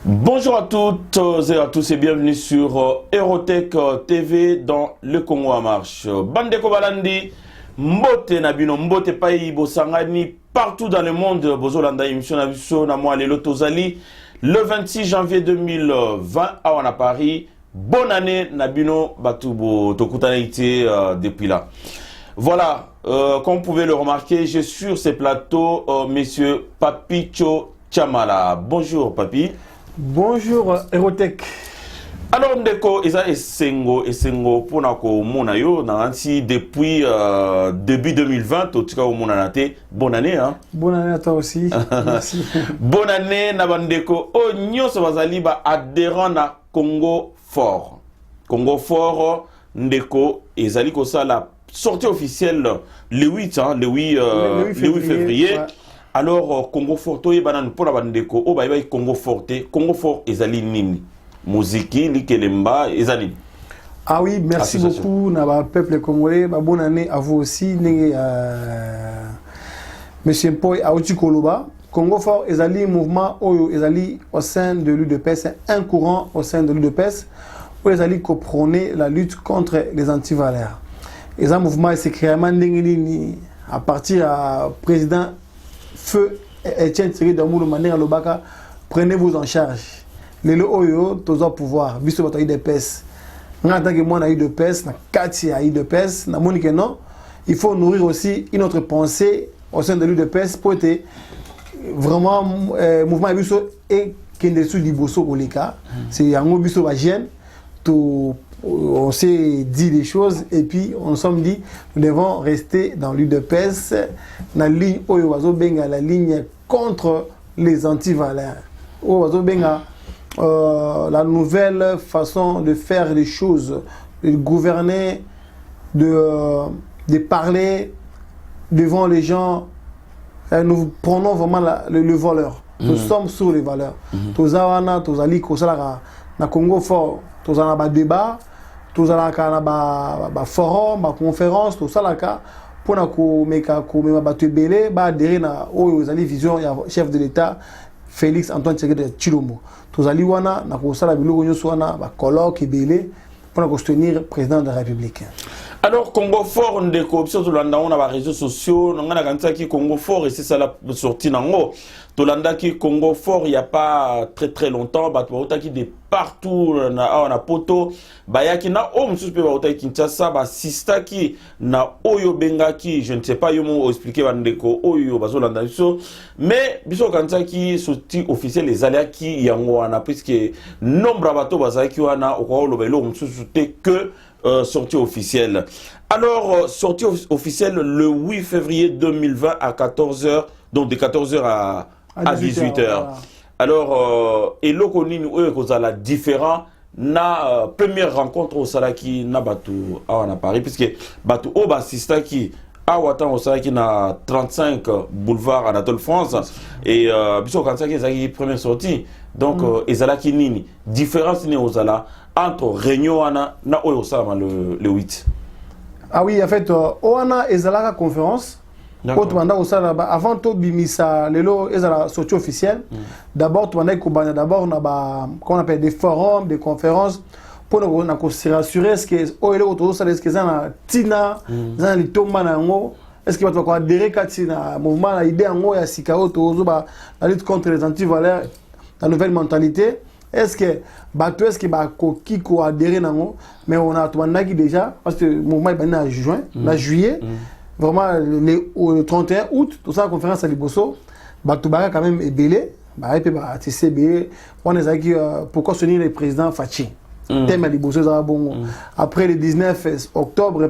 Bonjour à toutes et à tous et bienvenue sur Erotech TV dans le Congo en marche. Bande Kobalandi, Mbote Nabino, Mbote Payi, Bosangani, partout dans le monde, Bozolanda, émission Nabiso, Namoa, Lelo Tozali, le 26 janvier 2020 à Paris. Bonne année Nabino, Batoubo, Tokutanaïté depuis là. Voilà, comme vous pouvez le remarquer, j'ai sur ces plateaux messieurs Papicho Chamala. Bonjour Papi. Bonjour Erotech. Alors ndeko eza esengo pour na ko mona yo na anti depuis début 2020 totika ko mona naté. Bonne année hein. Bonne année à toi aussi. Merci. Bonne année na bandeko o nyonso bazali ba adhérent na Congo Fort. Congo Fort ndeko ezali ko ça la sortie officielle le 8 hein, le 8 février. Ouais. Alors, Congo Fort, pour la bandeko, oh, Congo Fort, Congo Fort, ezali nini? Muziki, likelemba, ezali. Ah oui, merci beaucoup, Naba peuple congolais, bonne année à vous aussi, Monsieur Poy Aouti Koloba. Congo Fort, ezali mouvement, ezali au sein de l'UDPS, c'est un courant au sein de l'UDPS, où ezali prôner la lutte contre les antivaleurs. Et un mouvement, c'est créé à partir du président Feu Etienne Tshisekedi Damoulou manière Lobaka, prenez-vous en charge. Les loyo, tous au pouvoir, biso bato UDPS. En tant que moi na UDPS, na kati ya UDPS, na monique non, il faut nourrir aussi une autre pensée au sein de l'UDPS pour être vraiment mouvement biso et kendesu liboso koleka. C'est yango biso ba jeune tout on s'est dit des choses et puis on s'est dit nous devons rester dans l'UDPS la ligne Oyo Benga la ligne contre les antivaleurs Oyo Benga la nouvelle façon de faire les choses, de gouverner, de parler devant les gens. Nous prenons vraiment le voleur. Nous sommes sur les valeurs. Tous awana, tous ali kosala na Congo Fort, tous en a débat. Tous à la forum, la conférence, tout ça là pour na ko meka ko me battu belé ba adhérer na aux vision chef de l'État Félix Antoine Tshisekedi Tshilombo. Tous ali wana na ko sala biloko nyoso wana ba colloque belé pour na soutenir président de la République. Alors Congo Fort ndeko biso tolanda on a réseaux sociaux ngana kanisa ki Congo Fort et c'est ça la sortie nango tolanda ki Congo Fort il y a pas très longtemps ba to qui de partout na poto ba yaki na o msusu pe ba ota Kinshasa ba sista ki na oyo benga ki je ne sais pas yo mo expliquer ba ndeko oyo bazolanda biso mais biso kanisa ki sortie officielle les aléas ki yango wana puisque nombre bato bazaki wana o lo ba lo msusu te que sortie officielle. Alors, sortie officielle le 8 février 2020 à 14h, donc de 14h à 18h. Voilà. Alors, et l'okonini ou la différent na première rencontre au Salaki na Batou à Paris, puisque Batou au Bassista qui a Watan au Salaki na 35 boulevard Anatole France et Bissot Kansa qui est la première sortie. Donc, Ezalaki Nini, différence n'est aux ala entre Réunion na Oyosama le 8. Ah oui, en fait, Oana Ezalaka conférence. Avant tout, Bimisa, Lelo Ezala sortie officielle. D'abord, tu d'abord, on appelle des forums, des conférences pour nous se rassurer est-ce que est-ce que ça Tina, ça les Tomanango. Est-ce qu'il va adhérer à mouvement, la idée en haut, il y a Sikao, la lutte contre les antivaleurs, la nouvelle mentalité. Est-ce que Bato, est-ce que qui a adhéré nango, mais on a tout déjà, parce que le mouvement est en juin, juillet, vraiment le 31 août, tout ça, la conférence à Liboso, Bato Baga quand même est belé, on est pourquoi soutenir le président Fachi. Thème à Liboso, après le 19 octobre,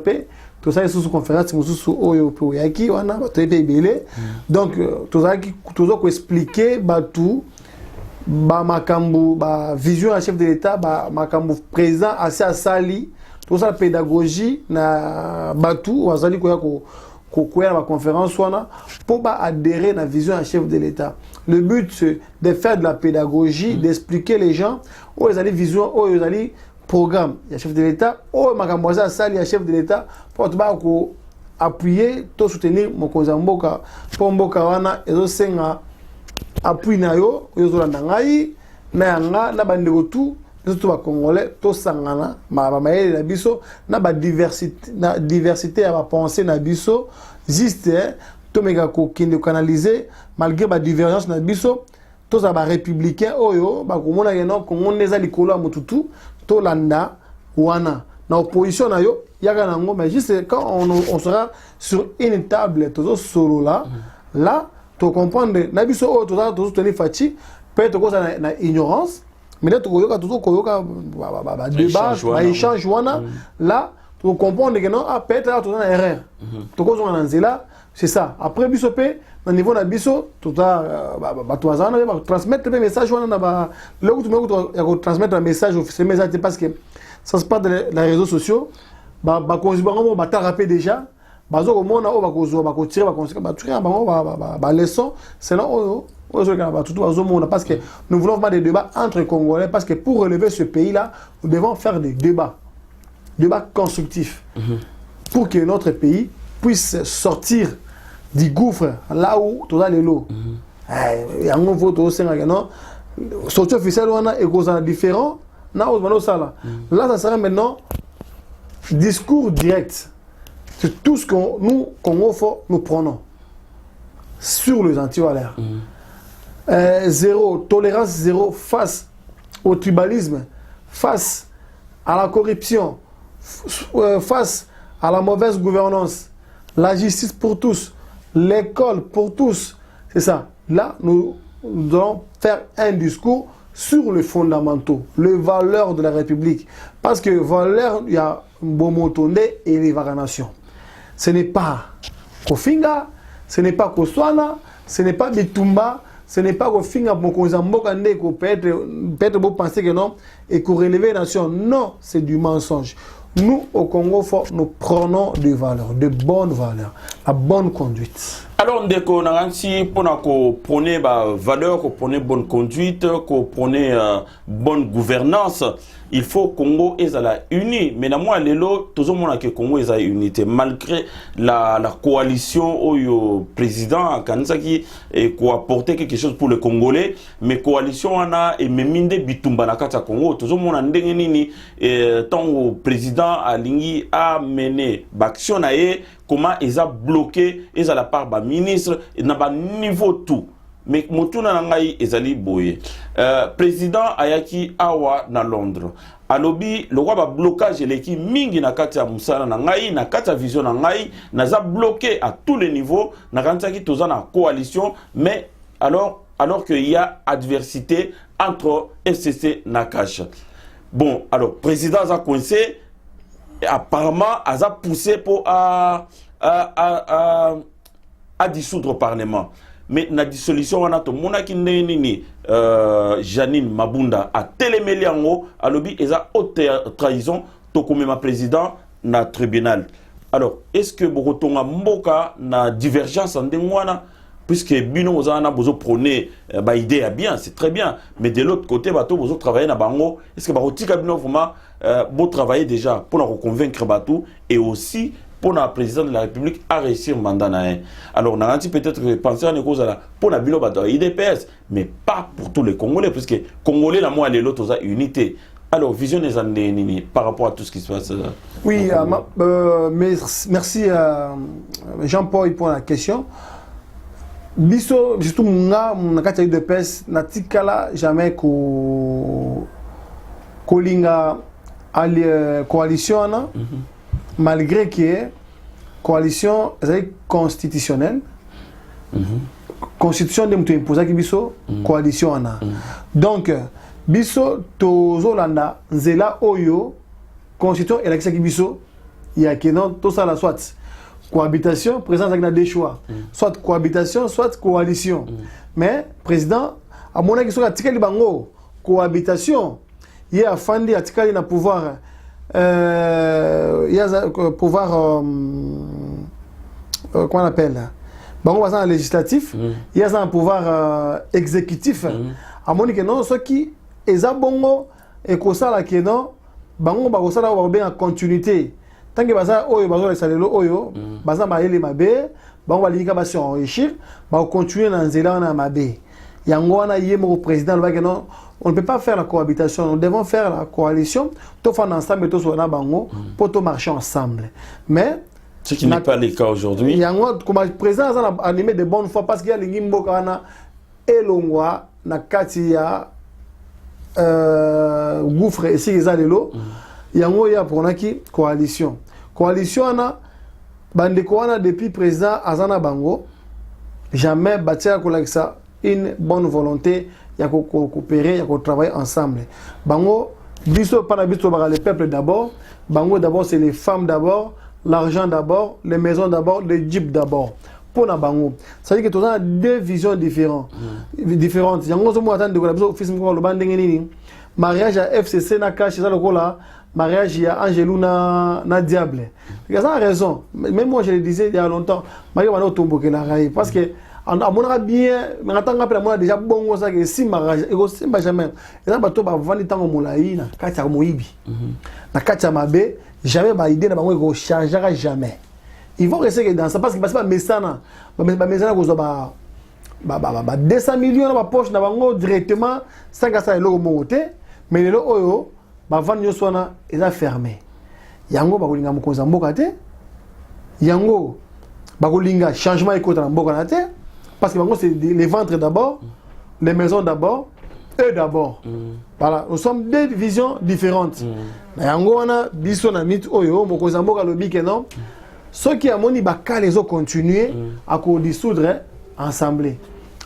tout ça est sous conférence, sous Oyo Yaki, on a belé. Donc, tout ça qui expliquer Batou. Makambu vision à chef de l'État makambu président assez à sali tout ça pédagogie na Batou wazali ko la conférence wana pour adhérer na vision à chef de l'État. Le but c'est de faire de la pédagogie, d'expliquer les gens où ils allaient vision où ils allaient programme il y a chef de l'État où makambu à sali à chef de l'État pour appuyer tout soutenir mon kozamboka pour mboka wana ezo senga appui na yo yozolanda ngai na yanga na bandeko tout surtout ba congolais to sangana ma mayele na biso na ba diversité ya ba pensée na biso juste to mega ko kinde canaliser malgré ba divergence na biso to za ba républicain oyo ba komona yeno kongo neza likolo ya mututu to landa wana na opposition na yo yaga nango mais juste quand on sera sur une table to solo là to comprendre na biso oyo to tenir fachi peut-être cause na ignorance mais là tu koyoka débat échange wana là tu comprends que non peut-être là tu as erreur tu cause on là c'est ça après biso pe na niveau na biso tu as bazana ba transmettre le message wana na ba là où tu me transmettre un message officiel message parce que ça se passe dans les réseaux sociaux ba konzibango ba tarapé déjà bazo komona o ba kozo ba ko tirer ba conséquence ba tirer ba leçon c'est là parce que nous voulons faire des débats entre Congolais, parce que pour relever ce pays-là, nous devons faire des débats constructifs, pour que notre pays puisse sortir du gouffre là où tout les lots. Il y a un vote au Sénégal, sortie officielle et cause différent. Là, ça sera maintenant discours direct. C'est tout ce que nous, Congo, nous prenons sur les antivaleurs. Zéro, tolérance zéro face au tribalisme, face à la corruption, face à la mauvaise gouvernance, la justice pour tous, l'école pour tous. C'est ça. Là, nous devons faire un discours sur les fondamentaux, les valeurs de la République. Parce que valeurs, il y a Bomotonde et les Varanation. Ce n'est pas Kofinga, ce n'est pas Koswana, ce n'est pas Bitumba. Ce n'est pas qu'au fin peut-être vous pensez que non et qu'on relever la nation. Non, c'est du mensonge. Nous, au Congo, nous prenons des valeurs, de bonnes valeurs, la bonne conduite. Alors, dès qu'on a ainsi, pour prôner valeurs, qu'on prône bonne conduite, qu'on prône bonne gouvernance, il faut que le Congo soit uni. Mais moi, tout le monde que le Congo est unité. Malgré la coalition au président a apporté quelque chose pour les Congolais, mais la coalition a même bitumba na kata Congo. Tout le monde a dit tant le président a mené l'action, comment ils ont bloqué, ils ont la part du ministre, ils n'ont pas niveau tout. Mais motuna nangai ezali boye président ayaki awa na Londres alobi le roi ba blocage eleki mingi na kati ya musala na ngai na kati ya vision na ngai naza bloqué à tous les niveaux na kantsaki toza na coalition mais alors qu'il y a adversité entre FCC na Cash. Bon alors président a coincé apparemment a poussé pour à dissoudre le parlement. Mais la dissolution, on a tout le monde qui Janine Mabunda a télémélé en haut, à l'objet et a haute trahison, tout comme ma président na tribunal. Alors, est-ce que vous retournez à Mboka na divergence en démoana, puisque Bino Ozana Bozo prôné idée bien, c'est très bien, mais de l'autre côté, Bato Bozo travailler na Bango, est-ce que Barotika Bino vraiment beau travailler déjà pour nous convaincre Bato et aussi pour la présidente de la République à réussir le mandat. Alors, on a peut-être pensé à une cause pour la bilo IDPS, mais pas pour tous les Congolais, puisque les Congolais, la moi et l'autre, ont unité. Alors, vision des années par rapport à tout ce qui se passe. Oui, merci Jean-Paul pour la question. Biso, surtout, mon accueil de IDPS, n'a jamais kolinga coalition. Malgré que la coalition est constitutionnelle, constitution de l'imposé biso coalition ana. Donc biso tozolanda nzela oyo constitution élection biso ya que non tout ça la soit cohabitation président avec des choix soit cohabitation soit coalition mais président à mon avis sur article bango cohabitation il y a fandi article na pouvoir il y a pouvoir comment on appelle bon on va dans législatif il y a un pouvoir exécutif à mon que non ce qui est bongo et que ça là que non bango ba ça là on va bien en continuité tant que baza oyo bazo la salelo oyo baza ba ele mabe bango ba lika ba se enrichir ba continuer na nzela na mabe yango wana yemo président le ba que non on ne peut pas faire la cohabitation, nous devons faire la coalition, tout faire ensemble et tout sur la bango pour tout marcher ensemble. Mais ce qui n'est pas le cas aujourd'hui. Il y a un comme président a animé de bonne foi parce qu'il y a les Gimboka et l'Ongwa na Katia gouffre et si ils ont l'eau. Il y a un pour qui coalition. Coalition ana bandeko ana depuis président Azana Bango jamais bâti ça une bonne volonté. Il y a coopérer, il y a travailler ensemble. Bango, biso pas biso le peuple d'abord. Bango d'abord c'est les femmes d'abord, l'argent d'abord, les maisons d'abord, les jeeps d'abord. Pour na bango, ça veut dire que tu as deux visions différentes. Différentes. Yango zo mo attendre de la biso office mo lo bandenge nini. Mariage à FCC na cash ça le là. Mariage à Angelou na diable. Il y a raison. Même moi je le disais il y a longtemps. Mario va tomber que la raille parce que on a bien mais attends après moi déjà bon ça que si mariage et aussi jamais et là bato ba vandi tango molai na katia moibi na katia mabe jamais ba idée na bango ko changera jamais ils vont rester dans ça parce que pas mesana ba mesana ko zo ba 200 millions na ba poche na bango directement sans que ça le monter mais le oyo ba vandi sona eza fermé yango ba kolinga mokonza mboka te yango ba kolinga changement ekota na mboka na te. Parce que c'est les ventres d'abord, les maisons d'abord, eux d'abord. Voilà, nous sommes deux visions différentes. Yango wana biso na mit oyo mokozamboka lobi ke non. Ceux qui a moni baka les autres continuer à co dissoudre ensemble.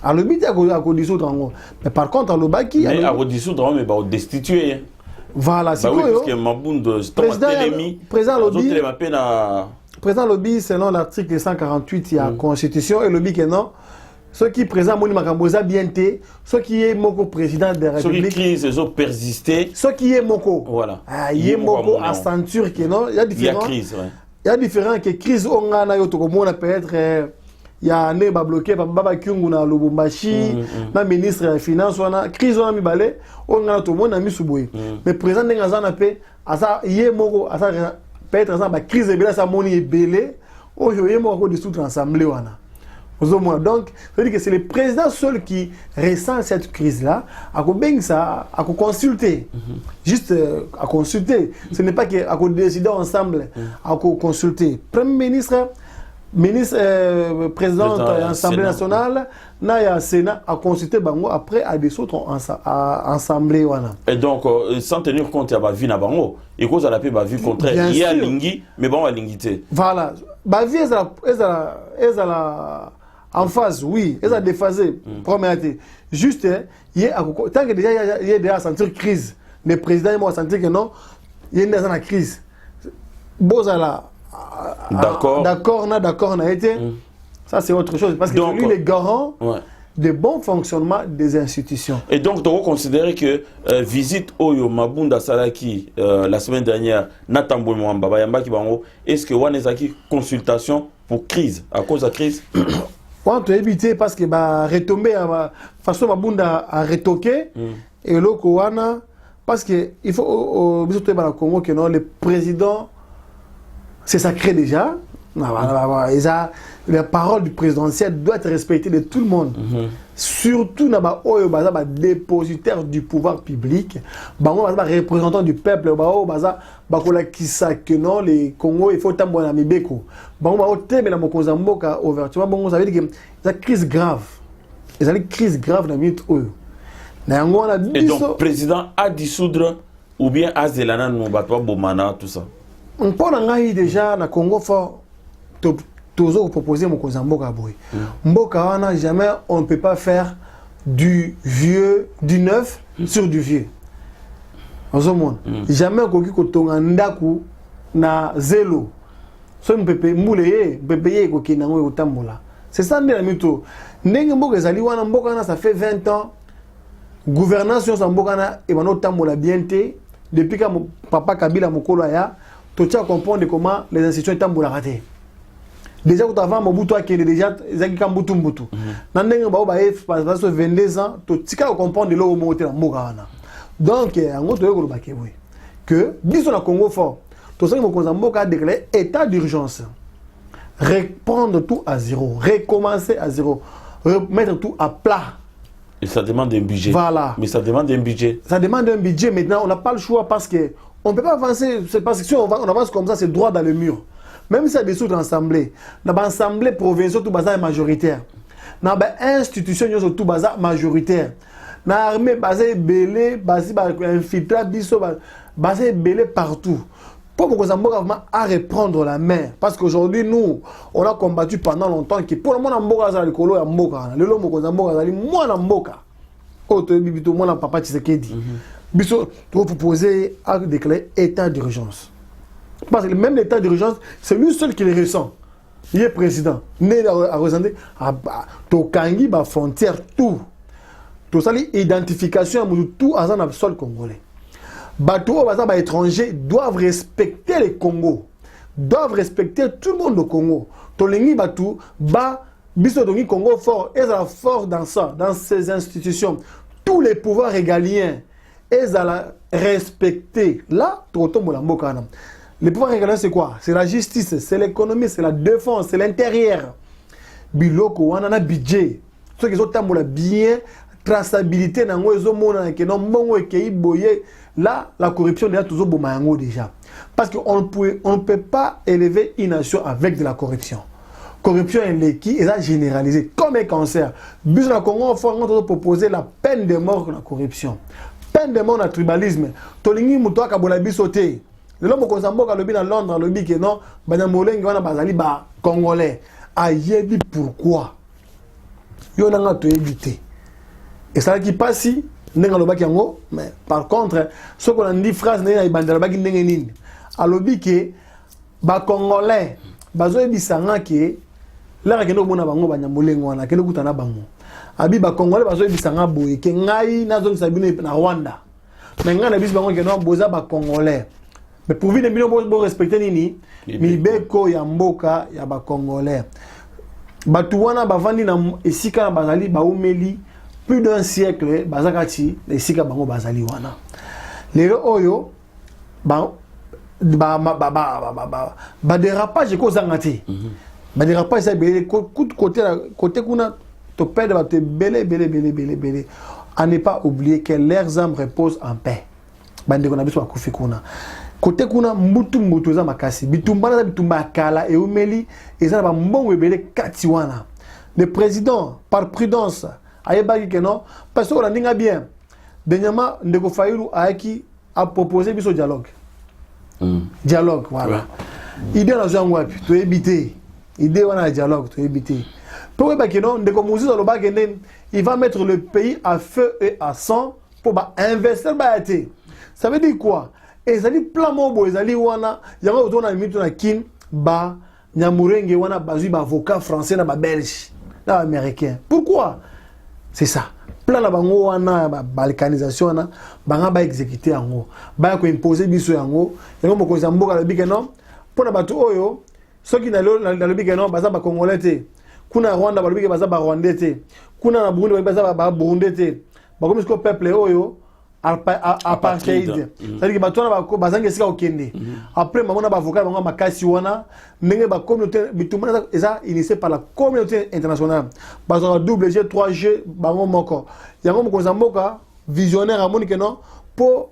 À lobi à co dissoudre en. Mais par contre à lobaki mais à co dissoudre mais ba destituer. Voilà, c'est quoi parce que Mabunda président lobby président lobby selon l'article 148 il y a constitution et lobby que non. Ceux qui présentent Moni Makamboza bienté, ceux qui est Moko président de la République. Ceux qui crise, ils ont persisté. Ceux qui est Moko. Voilà. Ah, il est Moko à ceinture que non. Il y a différents. Il y a crise, ouais. Il y a différents que crise on a eu tout comme on peut être. Il y a un débat bloqué par Baba Kyungu na Lubumbashi, na ministre des Finances, on a crise on a mis balai, on a tout le monde a mis sous bouée. Mais président Ngazan a fait, à ça il est Moko, à ça peut-être à ça la crise est belle, ça Moni est belé. Aujourd'hui il est Moko de toute l'assemblée wana. Donc, ça veut dire que c'est le président seul qui ressent cette crise-là, à consulter. Juste à consulter. Ce n'est pas qu'à décider ensemble, à consulter. Premier ministre, président de l'Assemblée nationale, na Sénat, à consulter Bango, après à des autres assemblées. Et donc, sans tenir compte, il y a vie na Bango. Et cause à la paix, vie contraire. Il y a Lingui, mais bon, à Lingité. Voilà. Vie est en phase, oui, ils ont déphasé. Juste, tant que déjà il y a déjà sentir crise, le président il m'a senti que non, il y a déjà une crise. Bozala, d'accord, on a été. Ça c'est autre chose parce que lui il est garant de bon fonctionnement des institutions. Et donc, tu considères que visite Oyo Mabunda Salaki la semaine dernière, Natambo Mwamba Bayamba Kibango, est-ce que Wanezaki consultation pour crise à cause de la crise? On peut éviter parce que retomber à façon Mabunda à retoquer et le Kowana parce que il faut au Congo que non le président c'est sacré déjà. La parole du présidentiel doit être respectée de tout le monde. Surtout dans les dépositaires du pouvoir public, les représentants du peuple, les Congo, il faut tambour na mibeko. Ouvertement, ça veut dire que c'est une crise grave. C'est une crise grave dans minute. Et donc, le président a dissoudre ou bien a zelana no bomana tout ça. On peut déjà dans Congo fort. Toujours proposer mon Mboka boy. Mboka wana jamais on ne peut pas faire du vieux, du neuf sur du vieux. Jamais koki kotonga ndaku na zelo. So mpepe mouleye, mpepe koki na ngo kotambola. C'est ça ndela mito. Ndenge mboka ezali wana mboka wana ça fait 20 ans. Gouvernance sur mboka na e bano tambola bien té depuis que mon papa Kabila mokolo ya to tia comprendre comment les institutions tambola raté. Déjà quand avant Mobutu a déjà ezaki kambutu mbutu. Na ndenge ba ba passe 22 ans to tika comprendre le moté na mboka wana. Donc en gros to ba ke que biso na Congo fort. To saki mokonza mboka a déclaré état d'urgence. Reprendre tout à zéro, recommencer à zéro, remettre tout à plat. Et ça demande un budget. Voilà. Mais ça demande un budget. Ça demande un budget. Maintenant, on n'a pas le choix parce que on ne peut pas avancer. C'est parce que si on avance comme ça, c'est droit dans le mur. Même si c'est des sous d'assemblée. Dans l'assemblée provinciale, tout bazar est majoritaire. Dans l'institution, il y a tout bazar majoritaire. Dans l'armée, bazar est belé, bazar est infiltré, bazar est belé partout. Pour que Zamboka à reprendre la main. Parce qu'aujourd'hui, nous, on a combattu pendant longtemps que pour le monde, Zamboka, c'est le colo et Zamboka. Le lomo que Zamboka, c'est moi Zamboka. Oh, tu es bibito, moi, papa Tshisekedi. Biso, tu vas proposer à déclarer état d'urgence. Parce que même l'état d'urgence, c'est lui seul qui le ressent. Il est président. Né à ressentir, tu kangi ba frontière tout. Tout ça, l'identification, tout à le sol congolais. Bateau, les étrangers doivent respecter le Congo, doivent respecter tout le monde au Congo. Tolengi Batou, biso dongi Congo fort, ils sont forts dans ça, dans ces institutions. Tous les pouvoirs régaliens, ils sont respectés. Là, les pouvoirs régaliens, c'est quoi? C'est la justice, c'est l'économie, c'est la défense, c'est l'intérieur. Biloko, on a un budget. Ceux qui ont bien, traçabilité, là, la corruption est toujours bon déjà. Parce qu'on ne peut pas élever une nation avec de la corruption. Corruption est qui est généralisée comme un cancer. But dans le Congo, on va proposer la peine de mort pour la corruption. Peine de mort dans le tribalisme. Tolingi Moutoua Kabolabi sauté. Le homme au Zamboka lobby dans Londres, lobby que non, Banamoleng wana bazali ba Congolais. Ayebi pourquoi? Yo nanga to éviter. Et ça qui passe si mais par contre, ce qu'on a dit phrase n'est pas bandera baki ndengenine. A lobby que ba Congolais, bazo ebisanga que là que no mona bango Banamoleng wana que no kutana bango. Abi ba Congolais bazo ebisanga boye que ngai na zone sabine na Rwanda. Mais ngai na bis bango que no boza ba Congolais. Mais pour venir bien respecter nini, mibeko ya mboka ya ba Congolais. Batuwana bavandi na esika na bazali ba umeli plus d'un siècle bazakati esika bango bazali wana. Lelo oyo ba dérapage ko zangati. Ba dérapage ça belé côté kuna to perdre ba te belé. À ne pas oublier que leurs âmes reposent en paix. Bande kona biso akufi kuna. Côté kuna mbutu za makasi bitumba na bitumba kala e umeli eza ba mbongo ebele kati wana. Le président par prudence ayebaki que non parce que on ndinga bien dernièrement Ndeko Fayulu a proposé biso dialogue. Dialogue voilà. Idée na zo ngwapi to ebité. Idée wana dialogue to ebité. Pour que non Ndeko Mouzizo loba kende il va mettre le pays à feu et à sang pour investir baité. Ça veut dire quoi? Et ça dit plan mobo ezali wana yanga otona mitu na kin ba nyamurenge wana bazui ba avocat français na ba belge na américain. Pourquoi? C'est ça. Plan la bango wana ba balkanisation na banga ba exécuter yango ba ko imposer biso yango yango moko zamboka le bikeno pona batu oyo soki na le bikeno baza ba congolais te kuna Rwanda ba bikeno baza ba rwandais te kuna na Burundi baza ba burundais te ba comme ce peuple oyo apartheid. C'est-à-dire que batona bazange sika okende. Après mamona ba avocat bango makasi wana ndenge ba communauté bitumana eza initié par la communauté internationale. Bazona double G 3G bango moko. Yango moko zamboka visionnaire amoni que non pour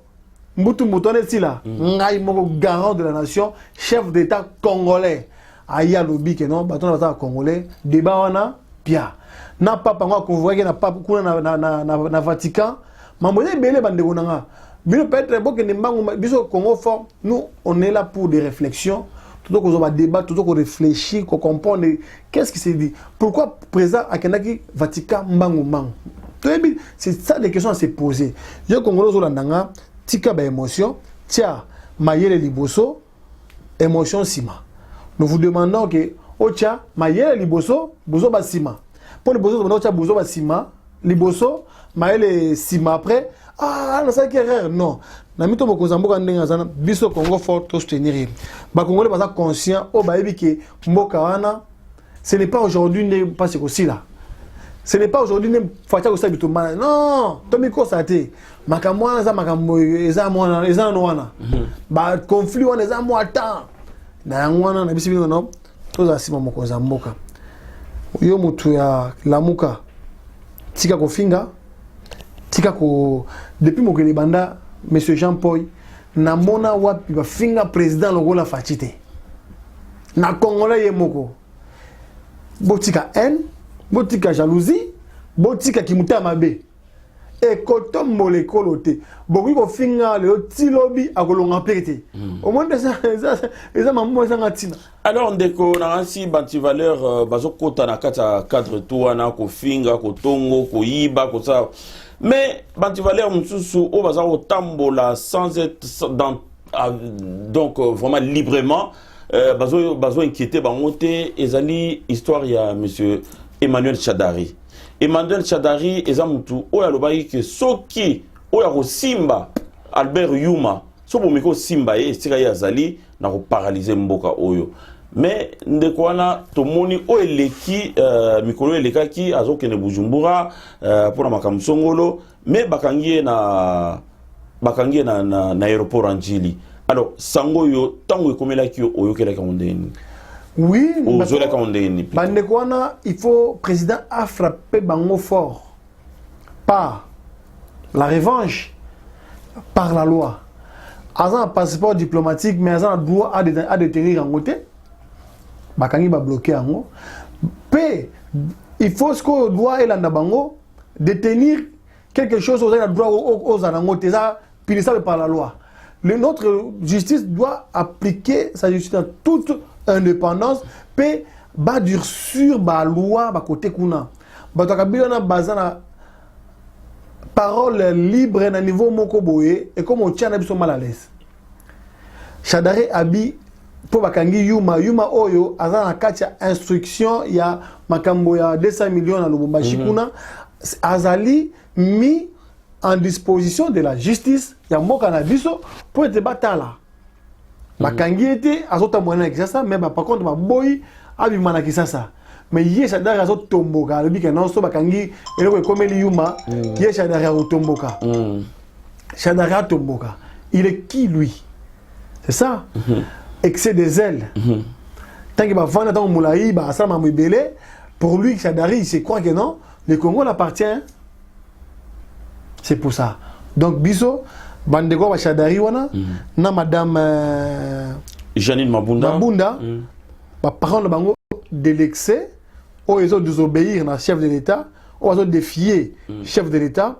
mbutu mutone sila ngai moko garant de la nation, chef d'état congolais. Aya lobi que non batona ba congolais débat wana pia. Na papa ngo convoqué na papa kuna na Vatican. Mamboye belé bandeko nanga. Bino peut-être boke ndembango biso Congo fort. Nous on est là pour des réflexions. Tout qu'on va débattre, tout qu'on réfléchit, qu'on comprendre qu'est-ce qui s'est dit. Pourquoi présent à Kenaki Vatican mbango mbango. C'est ça les questions à se poser. Je Congolais zo landanga tika ba émotion, tia mayele liboso émotion sima. Nous vous demandons que ocha mayele liboso bozo ba sima. Pour le bozo on ocha bozo ba sima liboso maele sima après na ça qui erreur non na mito moko zamboka ndenga zana biso Congo fort to soutenir ba congolais baza conscient o ba ebiki mboka wana ce n'est pas aujourd'hui ne pas ce aussi là ce n'est pas aujourd'hui ne fatia ko sabitu mana non to mi ko sate makamwana za makambo eza mwana eza no wana ba conflit wana eza mo ata na ngwana na bisi bino no to za sima moko zamboka yo mutu ya lamuka tika kofinga depuis mon Banda, M. Jean-Paul, namona wapi ba finga président logola fachite. Na Congolais yemoko. Botika haine, botika jalousie, botika kimuta mabe. Et kotom molekolo te. Boki ko finga le tilobi akolonga pete. Au moins ça maman ça ngatina. Alors ndeko na ainsi banti valeur bazokota na kata cadre to na ko finga ko tongo ko yiba ko ça. Mais banti valeur mususu o bazako tambola sans être dans donc vraiment librement bazo inquiété bangote ezali histoire ya monsieur Emmanuel Chadari. Emmanuel Chadari ezamutu oya lobai ke soki oya ko simba Albert Yuma so bomiko simba estika ya zali na ko paralyser mboka oyo. Mais ndeko wana tomoni o eleki mikolo elekaki azokene Bujumbura pona makamsongolo mais bakangie na aéroport Anjili. Alors sango yo tango ekomelaki oyo kelaka ondeni. Oui, bandeko wana il faut président a frappé bango fort par la revanche, par la loi. Azan un passeport diplomatique mais azan a droit à détenir en côté. Bakangi ba bloqué ango. P il faut ce qu'on doit et bango détenir quelque chose aux droit aux anangote ça punissable par la loi. Notre justice doit appliquer sa justice dans toute indépendance pe ba durcir ba loi ba côté kuna. Ba to kabila na bazana parole libre na niveau moko boye et comme on tient na biso mal à l'aise. Chadari abi pour bakangi Yuma oyo azana kati ya instruction ya makambo ya 200 millions na Lubumbashi kuna azali mis en disposition de la justice ya mboka na biso pour être batala. Bakangi était azota mwana kisasa mais par contre ba boy abi mana kisasa. Mais ye Chadari azot tomboka lobi ke non so bakangi eloko ekomeli Yuma ye Chadari azotomboka. Chadari tomboka. Il est qui lui? C'est ça? Excès des ailes. Tant qu'il va vendre dans Moulaï, ça m'a mébélé. Pour lui, Chadari, il se croit que non. Le Congo l'appartient. C'est pour ça. Donc, Biso, Bandego Chadari, na madame Janine Mabunda. Par contre, le bango de l'excès, ils ont désobéir à chef de l'État, ils ont défié chef de l'État.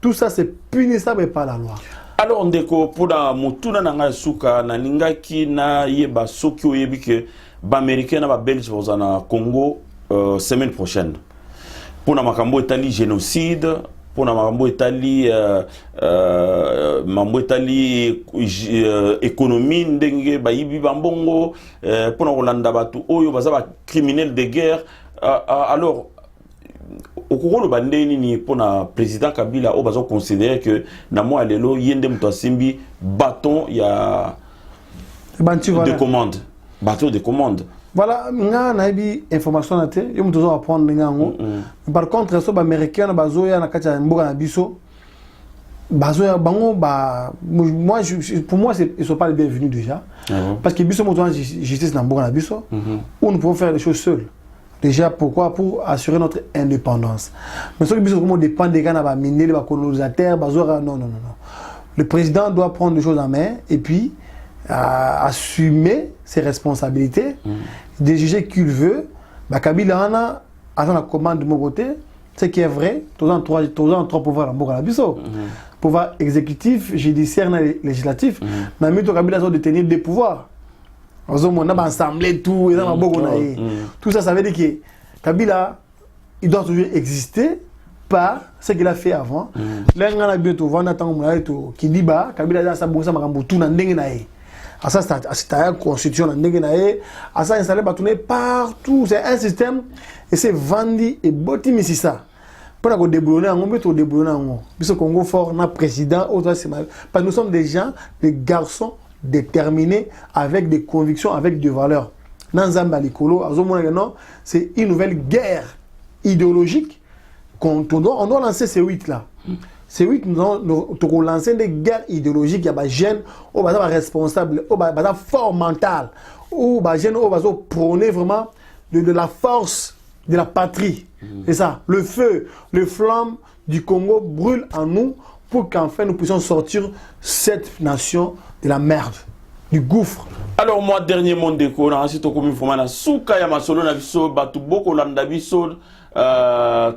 Tout ça, c'est punissable par la loi. Alors ndeko poda mutuna nanga suka na ningaki na yeba soki oyebi ke ba américain na ba belge bozana Congo semaine prochaine. Pona makambo etali génocide, pona makambo etali mambo etali économie ndenge ba yibi bambongo pona kolanda batu oyo baza ba criminel de guerre. Alors au cours de bandeni ni pour na président Kabila au bazo considérer que na moi lelo yende muto simbi bâton ya de commande bateau de commande. Voilà, nga na bi information na te yo muto zo apprendre ngango. Par contre so ba américain bazo ya na kata mboka na biso bazo ya bango ba moi pour moi ils sont pas les bienvenus déjà parce que biso muto justice na mboka na biso où nous pouvons faire les choses seuls. Déjà, pourquoi? Pour assurer notre indépendance. Mais ce qui dépend des gens qui ont miné, les colonisateurs, non. Le président doit prendre les choses en main et puis assumer ses responsabilités, de juger qu'il veut. Kabila a la commande de mon côté, ce qui est vrai, tous en trois pouvoirs dans le pouvoir exécutif, judiciaire et législatif. Kabila a détenir des pouvoirs. On a assemblé tout, tout ça, ça veut dire que Kabila, il doit toujours exister par ce qu'il a fait avant. Là, on a bientôt qui dit Kabila a sa bourse tout dans le ça, c'est la constitution dans le ça installé partout. C'est un système et c'est vendu et botti ça. Pour qu'on déboulonner, on met au déboulonner. Puisque Congo fort, on a président, parce que nous sommes des gens, des garçons déterminés avec des convictions, avec des valeurs. C'est une nouvelle guerre idéologique qu'on doit lancer ces 8 là. Ces 8 nous devons lancer des guerres idéologiques. Il y a des jeunes qui sont responsables, qui sont forts mental, qui sont prôner vraiment de la force de la patrie. C'est ça. Le feu, le flamme du Congo brûle en nous pour qu'enfin nous puissions sortir cette nation de la merde, du gouffre. Alors moi dernier monde déco na sito komi fomana suka ya masolo na biso batu boko landa biso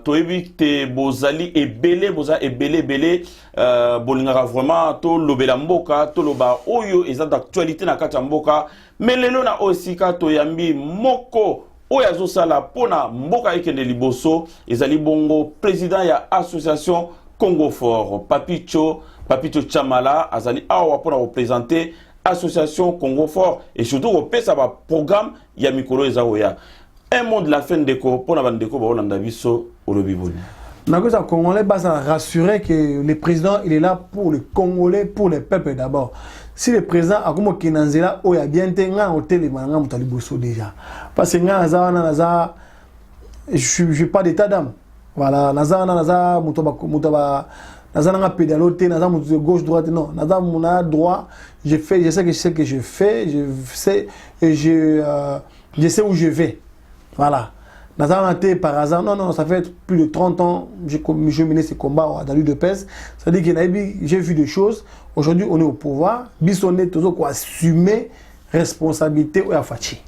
toyebi te bozali ebele bolingaka vraiment to lobela mboka to loba oyo eza d'actualité na kati ya mboka mais lelo na osika toyambi moko oyo azosala pona mboka ekende liboso ezali bongo président ya association Congo Fort Papito Chamala azali awa pona représenter association Congo Fort et surtout au pesa ba programme ya mikolo ezaoya un mot de la fin de ko pona bandeko ba olanda biso olobiboni. Na cause congolais bas rassurer que le président il est là pour les Congolais, pour les peuples d'abord. Si le président a comme kinanzela o ya bien tenga hôtel manga mutaliboso déjà parce que naza je suis pas d'état d'âme. Voilà, naza mutoba naza nga pédaloté, naza muto gauche droite non, naza mona droit, je sais que je fais, je sais et je sais où je vais. Voilà. Naza été par hasard, non, ça fait plus de 30 ans je menais ces combats dans l'UDPS. Ça veut dire que j'ai vu des choses. Aujourd'hui, on est au pouvoir, bisonné toujours quoi assumer responsabilité ou fachi.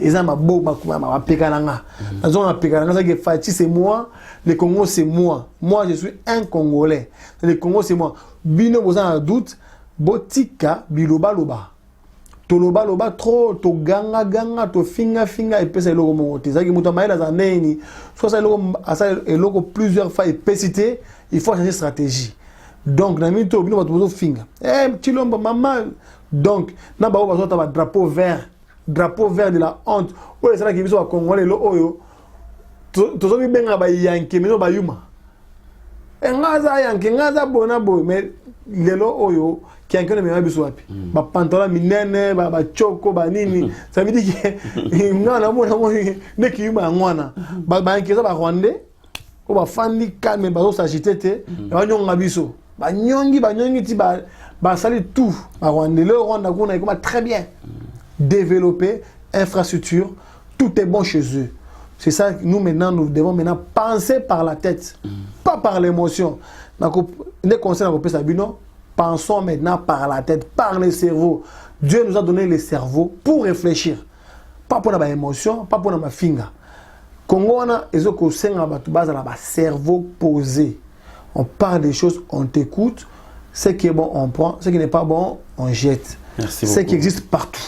Ils ont ma pékalanga. Ils ont ma pékalanga, ça que Fati c'est moi, le Congo c'est moi. Moi je suis un Congolais. Le Congo c'est moi. Bino vous en doute, botika biloba loba. To loba loba trop, to ganga to finga et puis c'est logo monté. Ça que muta maïla zaneni. Soit ça logo plusieurs fois et pécité, il faut changer de stratégie. Donc na mito bino bato finga. Chilomba maman. Donc na ba bazo ta drapeau vert de la honte. Oyo c'est là qui biso ba Congolais lo oyo. Tozo bi benga ba yanke mino ba yuma. Ngaza yanke ngaza bona boy mais lelo oyo qui a un meilleur biso wapi. Ba pantalon minene ba choko ba nini. Ça veut dire que ngana mona ne ki yuma ngwana. Ba yanke ba Rwandais. Ko ba fandi calme ba so s'agiter ba nyonga biso. Ba nyongi ti ba sali tout. Ba Rwandais le Rwanda ko na très bien. Développer infrastructure, tout est bon chez eux. C'est ça que nous devons maintenant penser par la tête, pas par l'émotion. Les conseils pensons maintenant par la tête, par le cerveau. Dieu nous a donné le cerveau pour réfléchir, pas pour la émotion, pas pour la finga. Congo on a cerveau posé. On parle des choses, on t'écoute. Ce qui est bon, on prend. Ce qui n'est pas bon, on jette. Merci ce qui existe partout.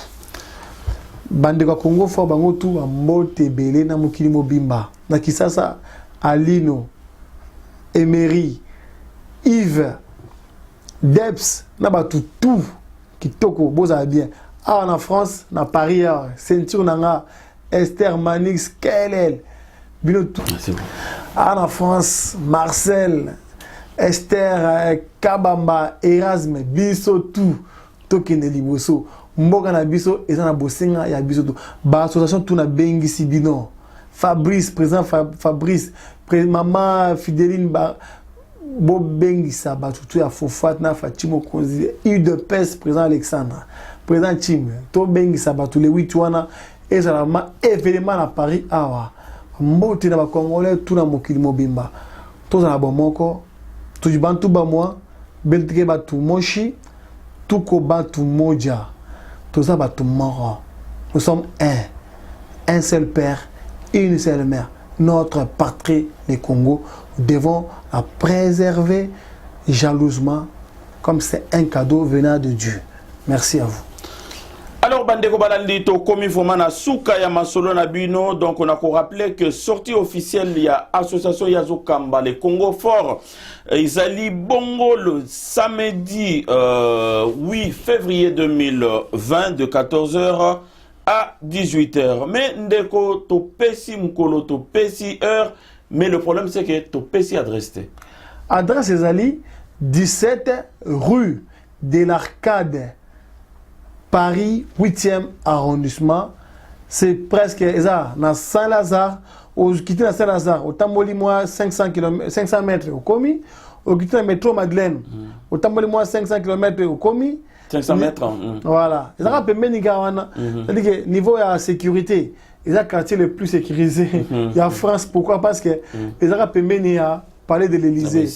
Bandeko Congo Fort bango tout mbote belé na mukili mobimba na Kisasa Alino Emery Yves Debs na batu tout kitoko boza bien en France na Paris ceinture nanga Esther Manix Kelel bino tout en France Marcel Esther Kabamba Erasme biso tout tokende liboso mboka na biso eza na bosenga ya biso to ba association tout na bengi sibino Fabrice président Fabrice maman Fideline ba bo bengi sa ba tout ya Fofat na Fatimo Konzi UDPS président Alexandre président Tim to bengi sa ba tous les 8 wana ezalama événement à Paris awa mbote na ba congolais tout na mokili mobimba to za na bomoko to jibantu ba moi beltike ba tout moshi tout ko ba tout moja. Tout ça, nous sommes un seul père, une seule mère. Notre patrie, le Congo, nous devons la préserver jalousement, comme c'est un cadeau venant de Dieu. Merci à vous. Alors, Bandeko Balandi, to komi fomana souka ya masolo na bino. Donc, on a qu'à rappeler que sortie officielle, il y a association Yazo Kamba, les Congo Fort. Ils allaient bongo le samedi 8 février 2020 de 14h à 18h. Mais ndeko to pesi mkolo to pesi heure. Mais le problème c'est que to pesi adresse. Adresse Ezali 17 rue de l'Arcade. Paris, 8e arrondissement, c'est presque ça, dans Saint-Lazare, au quitter à Saint-Lazare, au Tamboli moi 500 mètres au Komi, au quitter le métro Madeleine, au Tamboli moi 500 km au Komi. 500 mètres. Voilà. Ça rappelle Menigawana. C'est-à-dire que niveau de sécurité, ils ont le quartier le plus sécurisé. Il y a France, pourquoi? Parce que ils ont permis à parler de l'Élysée.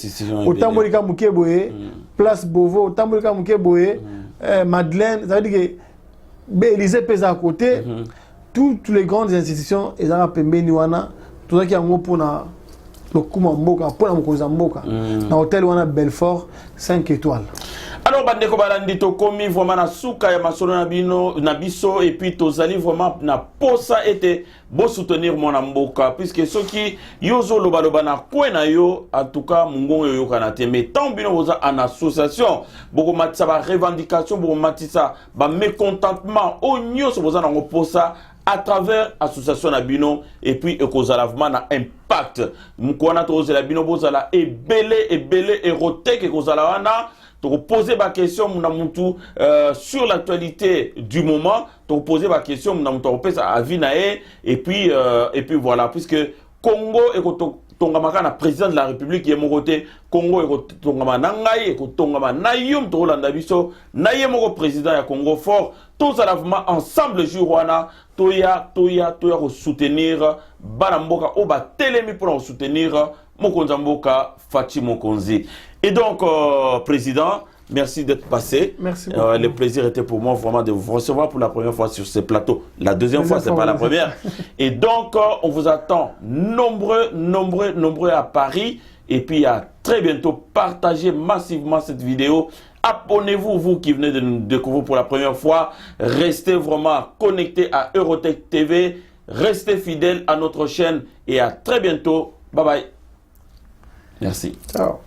Autant Molika Moukeboé, Place Beauvau, autant Molika Moukeboé, Madeleine, ça veut dire que l'Élysée pèse à côté. Toutes les grandes institutions, ils ont permis à tout ça qui est en haut pour le Koumamboka, pour la Mkozamboka. Dans l'hôtel où on a Belfort, 5 étoiles. Alors, Bandeko Balandi, to komi vraiment na souka ya masolo na biso et puis tozali vraiment na posa été bon soutenir mon amboka puisque ceux qui yozo loba na kwena yo en tout cas mungongo yo kanate mais tant bino boza en association boko matisa ba revendication boko matisa ba mécontentement o nyoso boza na posa à travers l'association Nabino et puis ekozala na impact mukwana tozela bino bozala ebele érotique ekozala wana to poser ma question sur l'actualité du moment to poser ma question à Vinae et puis voilà puisque Congo est tongama na président de la République yé côté Congo est tongama nangai et tongama nayum to landa biso naye moko président ya Congo fort tous à ensemble juruana toya soutenir baramboka oba telemi pour soutenir Mokonza Mboka Fachi Mokonzi. Et donc, Président, merci d'être passé. Merci beaucoup. Le plaisir était pour moi vraiment de vous recevoir pour la première fois sur ce plateau. La deuxième fois, ce n'est pas la première. Et donc, on vous attend nombreux à Paris. Et puis, à très bientôt. Partagez massivement cette vidéo. Abonnez-vous, vous qui venez de nous découvrir pour la première fois. Restez vraiment connectés à Eurotech TV. Restez fidèles à notre chaîne. Et à très bientôt. Bye bye. Merci. Ciao.